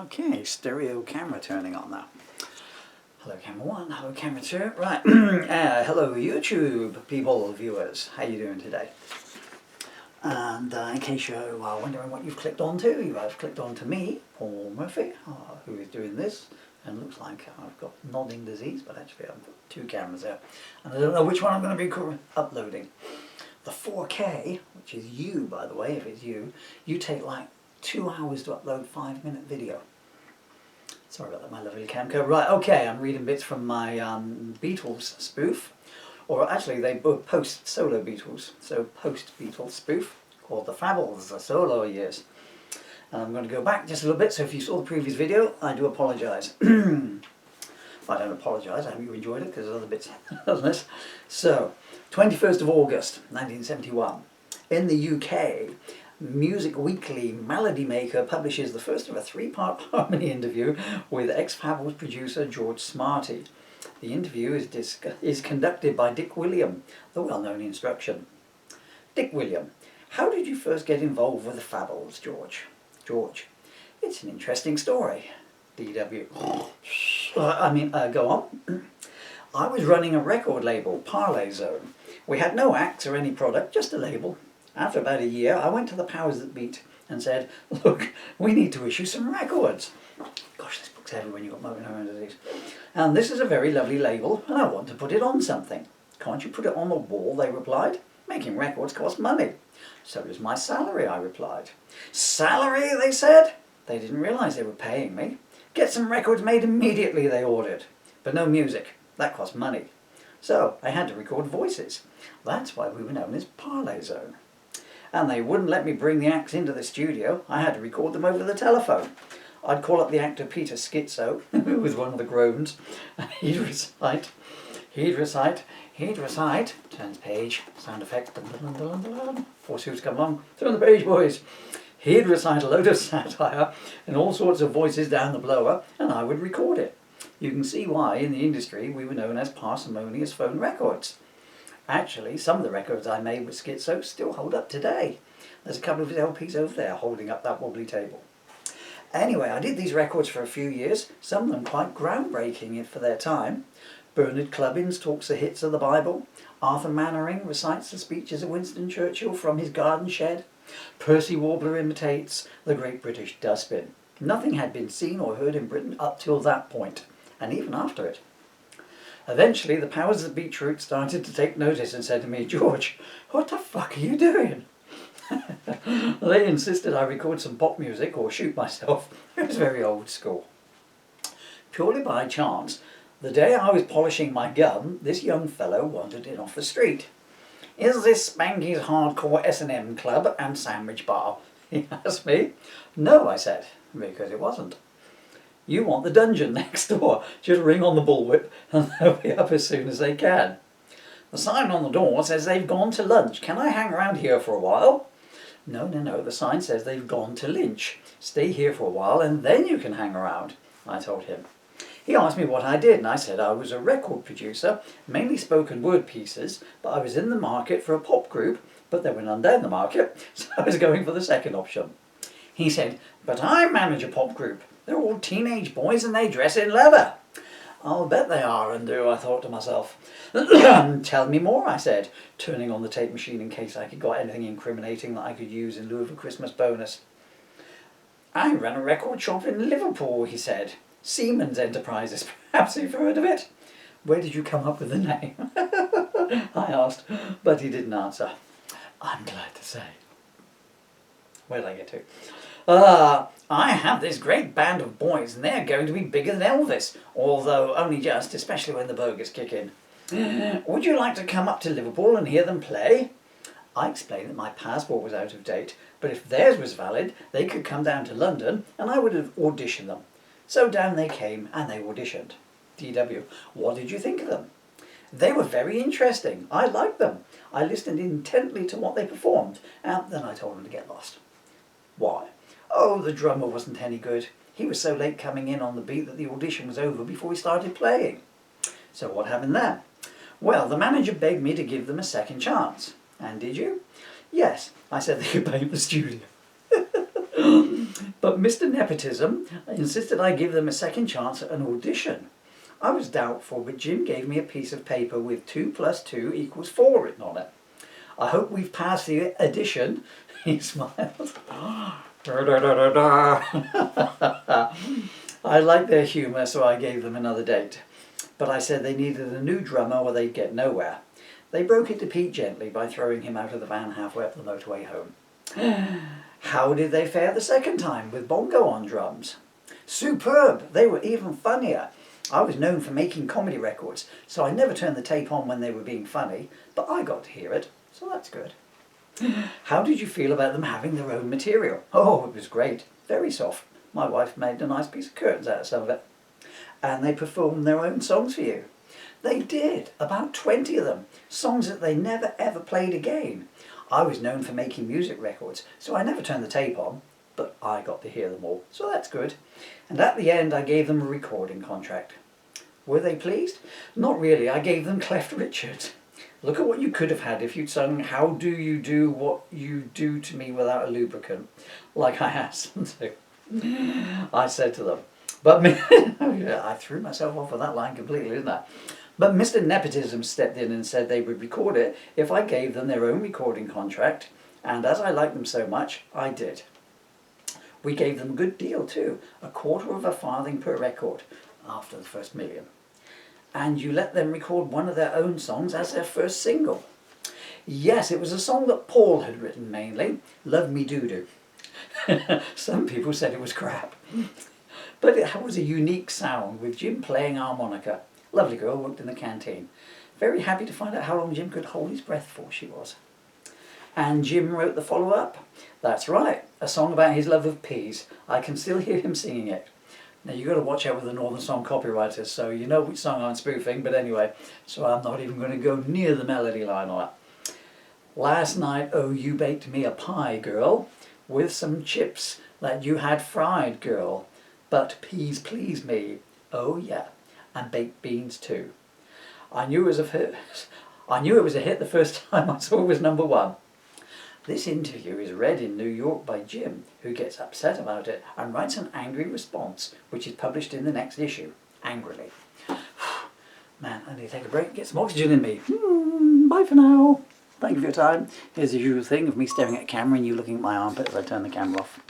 Okay, stereo camera turning on now. Hello camera 1, hello camera 2, right. Hello YouTube people, viewers, how you doing today? And in case you're wondering what you've clicked onto, you have clicked onto me, Paul Murphy, who is doing this, and looks like I've got nodding disease, but actually I've got two cameras there, and I don't know which one I'm going to be uploading. The 4K, which is you by the way, if it's you take like 2 hours to upload 5-minute video. Sorry about that, my lovely camco. Right, okay, I'm reading bits from my Beatles spoof, or actually they both post-solo Beatles, so post-Beatles spoof, called the Fabbles, the solo years. And I'm going to go back just a little bit, so if you saw the previous video, I do apologise. I don't apologise, I hope you enjoyed it, because there's other bits on this. So, 21st of August, 1971, in the UK, Music Weekly Melody Maker publishes the first of a 3-part harmony interview with ex-Fabbles producer George Smarty. The interview is conducted by Dick William, the well-known instruction. Dick William, how did you first get involved with the Fabbles, George? George, it's an interesting story. DW, go on. I was running a record label, Parley Zone. We had no acts or any product, just a label. After about a year, I went to the powers that beat and said, look, we need to issue some records. Gosh, this book's heavy when you've got motor neuron disease. And this is a very lovely label, and I want to put it on something. Can't you put it on the wall, they replied. Making records costs money. So does my salary, I replied. Salary, they said? They didn't realise they were paying me. Get some records made immediately, they ordered. But no music. That cost money. So I had to record voices. That's why we were known as Parley Zone. And they wouldn't let me bring the acts into the studio. I had to record them over the telephone. I'd call up the actor Peter Schizo, who was one of the groans, and he'd recite, turns page, sound effects, four suits come along, turn the page boys. He'd recite a load of satire in all sorts of voices down the blower, and I would record it. You can see why, in the industry, we were known as parsimonious phone records. Actually, some of the records I made with Schizo still hold up today. There's a couple of LPs over there holding up that wobbly table. Anyway, I did these records for a few years, some of them quite groundbreaking for their time. Bernard Clubbins talks the hits of the Bible. Arthur Mannering recites the speeches of Winston Churchill from his garden shed. Percy Warbler imitates the Great British Dustbin. Nothing had been seen or heard in Britain up till that point, and even after it. Eventually, the powers that be troops started to take notice and said to me, George, what the fuck are you doing? They insisted I record some pop music or shoot myself. It was very old school. Purely by chance, the day I was polishing my gun, this young fellow wandered in off the street. Is this Spanky's Hardcore S&M Club and Sandwich Bar? He asked me. No, I said, because it wasn't. You want the dungeon next door. Just ring on the bullwhip and they'll be up as soon as they can. The sign on the door says they've gone to lunch. Can I hang around here for a while? No, the sign says they've gone to Lynch. Stay here for a while and then you can hang around, I told him. He asked me what I did and I said I was a record producer, mainly spoken word pieces, but I was in the market for a pop group, but there were none down the market, so I was going for the second option. He said, but I manage a pop group. They're all teenage boys and they dress in leather. I'll bet they are and do, I thought to myself. Tell me more, I said, turning on the tape machine in case I could got anything incriminating that I could use in lieu of a Christmas bonus. I run a record shop in Liverpool, he said. Siemens Enterprises, perhaps you've heard of it. Where did you come up with the name? I asked, but he didn't answer. I'm glad to say. Where did I get to? I have this great band of boys and they're going to be bigger than Elvis, although only just, especially when the burgers kick in. Would you like to come up to Liverpool and hear them play? I explained that my passport was out of date, but if theirs was valid, they could come down to London and I would have auditioned them. So down they came and they auditioned. DW, what did you think of them? They were very interesting. I liked them. I listened intently to what they performed and then I told them to get lost. Why? Oh, the drummer wasn't any good. He was so late coming in on the beat that the audition was over before he started playing. So what happened then? Well, the manager begged me to give them a second chance. And did you? Yes, I said they could pay the studio. But Mr. Nepotism insisted I give them a second chance at an audition. I was doubtful, but Jim gave me a piece of paper with 2 + 2 = 4 written on it. I hope we've passed the addition, he smiled. I liked their humour, so I gave them another date. But I said they needed a new drummer or they'd get nowhere. They broke it to Pete gently by throwing him out of the van halfway up the motorway home. How did they fare the second time with Bongo on drums? Superb! They were even funnier. I was known for making comedy records, so I never turned the tape on when they were being funny, but I got to hear it, so that's good. How did you feel about them having their own material? Oh, it was great. Very soft. My wife made a nice piece of curtains out of some of it. And they performed their own songs for you. They did, about 20 of them, songs that they never ever played again. I was known for making music records, so I never turned the tape on, but I got to hear them all, so that's good. And at the end I gave them a recording contract. Were they pleased? Not really, I gave them Cleft Richard. Look at what you could have had if you'd sung How Do You Do What You Do To Me Without a Lubricant, like I asked them to. I said to them. But I threw myself off of that line completely, didn't I? But Mr. Nepotism stepped in and said they would record it if I gave them their own recording contract, and as I liked them so much, I did. We gave them a good deal too, 1/4 farthing per record after the first million. And you let them record one of their own songs as their first single. Yes, it was a song that Paul had written mainly, Love Me Doo-Doo. Some people said it was crap. But it was a unique sound with Jim playing harmonica. Lovely girl, worked in the canteen. Very happy to find out how long Jim could hold his breath for, she was. And Jim wrote the follow-up. That's right, a song about his love of peas. I can still hear him singing it. Now you've got to watch out with the Northern Song copywriters, so you know which song I'm spoofing, but anyway, so I'm not even going to go near the melody line on it. Last night, oh, you baked me a pie, girl, with some chips that you had fried, girl. But peas please me, oh yeah, and baked beans too. I knew it was a hit the first time I saw it was #1. This interview is read in New York by Jim, who gets upset about it and writes an angry response, which is published in the next issue, angrily. Man, I need to take a break, get some oxygen in me. Bye for now. Thank you for your time. Here's the usual thing of me staring at a camera and you looking at my armpit as I turn the camera off.